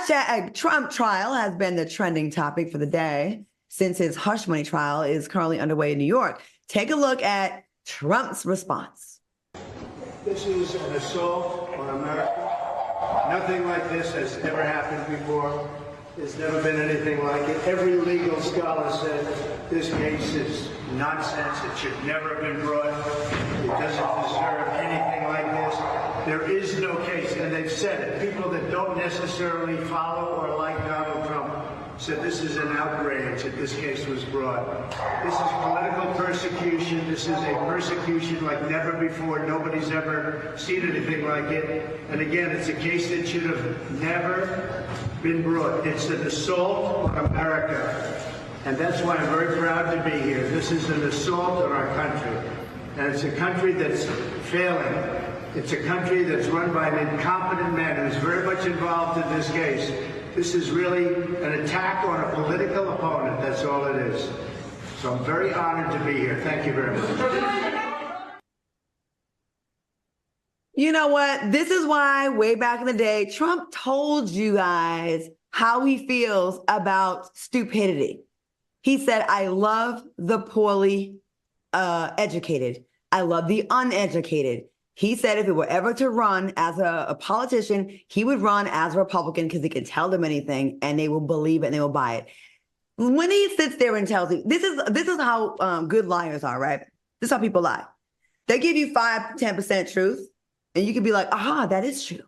Hashtag Trump trial has been the trending topic for the day since his hush money trial is currently underway in New York. Take a look at Trump's response. This is an assault on America. Nothing like this has ever happened before. There's never been anything like it. Every legal scholar said this case is nonsense. It should never have been brought. It doesn't deserve anything like this. There is no case, and they've said it. People that don't necessarily follow or like Donald Trump said this is an outrage that this case was brought. This is political persecution. This is a persecution like never before. Nobody's ever seen anything like it. And again, it's a case that should have never been brought. It's an assault on America. And that's why I'm very proud to be here. This is an assault on our country. And it's a country that's failing. It's a country that's run by an incompetent man who's very much involved in this case. This is really an attack on a political opponent. That's all it is. So I'm very honored to be here. Thank you very much. You know what? This is why way back in the day, Trump told you guys how he feels about stupidity. He said, I love the poorly educated. I love the uneducated. He said if it were ever to run as a politician, he would run as a Republican because he can tell them anything and they will believe it and they will buy it. When he sits there and tells you, this is how good liars are, right? This is how people lie. They give you 5-10% truth and you can be like, aha, that is true.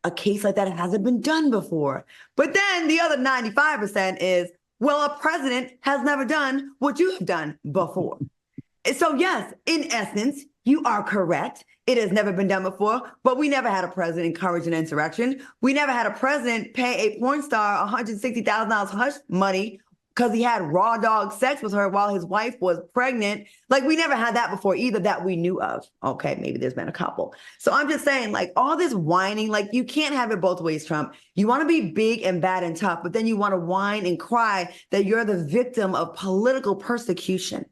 A case like that hasn't been done before. But then the other 95% is, well, a president has never done what you have done before. So yes, in essence, you are correct. It has never been done before, but we never had a president encourage an insurrection. We never had a president pay a porn star $160,000 hush money because he had raw dog sex with her while his wife was pregnant. Like, we never had that before either that we knew of. Okay, maybe there's been a couple. So I'm just saying, like, all this whining, like, you can't have it both ways, Trump. You want to be big and bad and tough, but then you want to whine and cry that you're the victim of political persecution.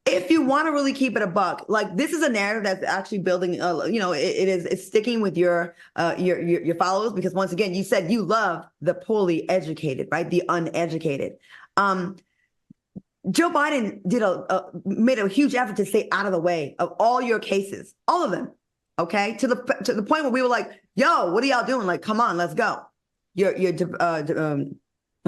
If you want to really keep it a buck, like, this is a narrative that's actually building, it's sticking with your followers, because once again, you said you love the poorly educated, right? The uneducated. Joe Biden made a huge effort to stay out of the way of all your cases, all of them. Okay. To the point where we were like, yo, what are y'all doing? Like, come on, let's go. Your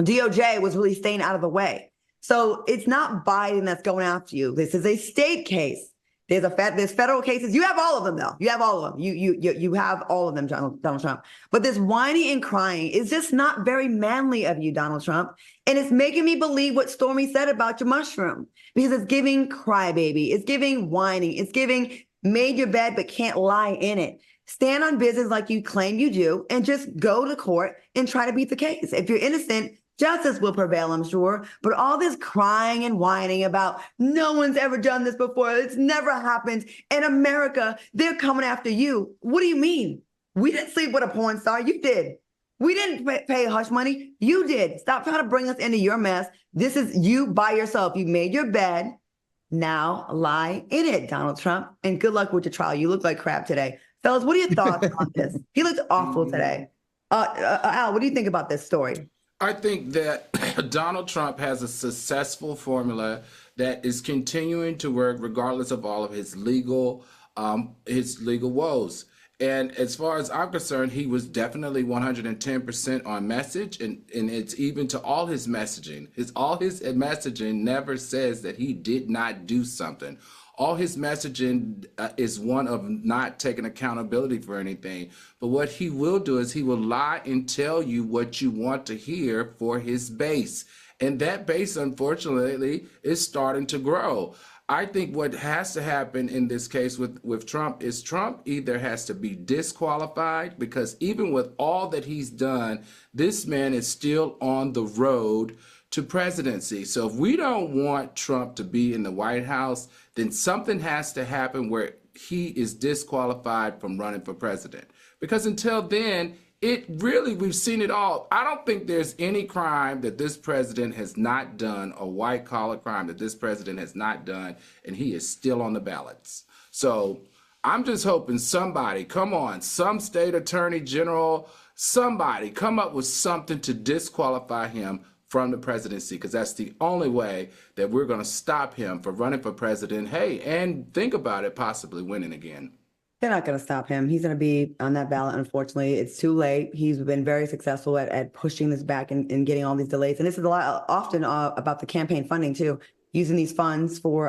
DOJ was really staying out of the way. So it's not Biden that's going after you. This is a state case. There's federal cases. You have all of them, though. You have all of them. You have all of them, Donald Trump. But this whining and crying is just not very manly of you, Donald Trump. And it's making me believe what Stormy said about your mushroom, because it's giving crybaby. It's giving whining. It's giving made your bed but can't lie in it. Stand on business like you claim you do and just go to court and try to beat the case. If you're innocent, justice will prevail, I'm sure. But all this crying and whining about no one's ever done this before, it's never happened. In America, they're coming after you. What do you mean? We didn't sleep with a porn star. You did. We didn't pay hush money. You did. Stop trying to bring us into your mess. This is you by yourself. You made your bed. Now lie in it, Donald Trump. And good luck with your trial. You look like crap today. Fellas, what are your thoughts on this? He looked awful today. Al, what do you think about this story? I think that Donald Trump has a successful formula that is continuing to work regardless of all of his legal woes. And as far as I'm concerned, he was definitely 110% on message, and it's even to all his messaging. All his messaging never says that he did not do something. All his messaging is one of not taking accountability for anything. But what he will do is he will lie and tell you what you want to hear for his base. And that base, unfortunately, is starting to grow. I think what has to happen in this case with Trump is Trump either has to be disqualified, because even with all that he's done, this man is still on the road to presidency. So if we don't want Trump to be in the White House, then something has to happen where he is disqualified from running for president. Because until then, we've seen it all. I don't think there's any crime that this president has not done, a white collar crime that this president has not done, and he is still on the ballots. So I'm just hoping somebody, come on, some state attorney general, somebody come up with something to disqualify him from the presidency, because that's the only way that we're going to stop him from running for president. Hey, and think about it, possibly winning again. They're not going to stop him. He's going to be on that ballot. Unfortunately, it's too late. He's been very successful at pushing this back and getting all these delays. And this is a lot often about the campaign funding too, using these funds for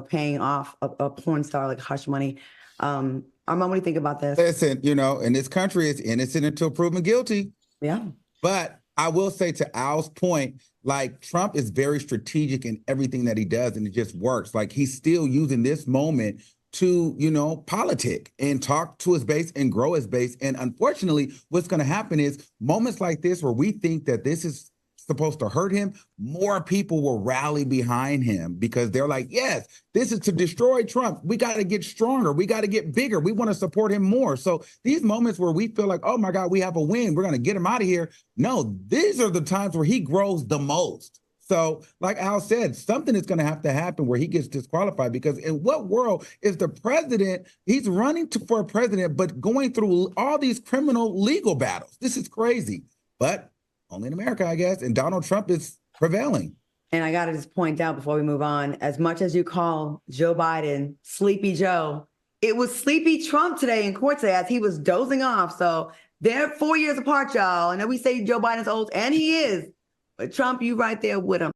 paying off a porn star like hush money. Armand, what do you think about this? Listen, in this country, it's innocent until proven guilty. Yeah. But I will say, to Al's point, like, Trump is very strategic in everything that he does, and it just works. Like, he's still using this moment to, politic and talk to his base and grow his base. And unfortunately, what's going to happen is moments like this where we think that this is supposed to hurt him, more people will rally behind him because they're like, yes, this is to destroy Trump. We got to get stronger. We got to get bigger. We want to support him more. So these moments where we feel like, oh my God, we have a win, we're going to get him out of here. No, these are the times where he grows the most. So like Al said, something is going to have to happen where he gets disqualified, because in what world is the president, he's running for president, but going through all these criminal legal battles? This is crazy. But only in America, I guess. And Donald Trump is prevailing. And I got to just point out before we move on, as much as you call Joe Biden Sleepy Joe, it was Sleepy Trump today in court today as he was dozing off. So they're 4 years apart, y'all. I know we say Joe Biden's old, and he is. But Trump, you right there with him.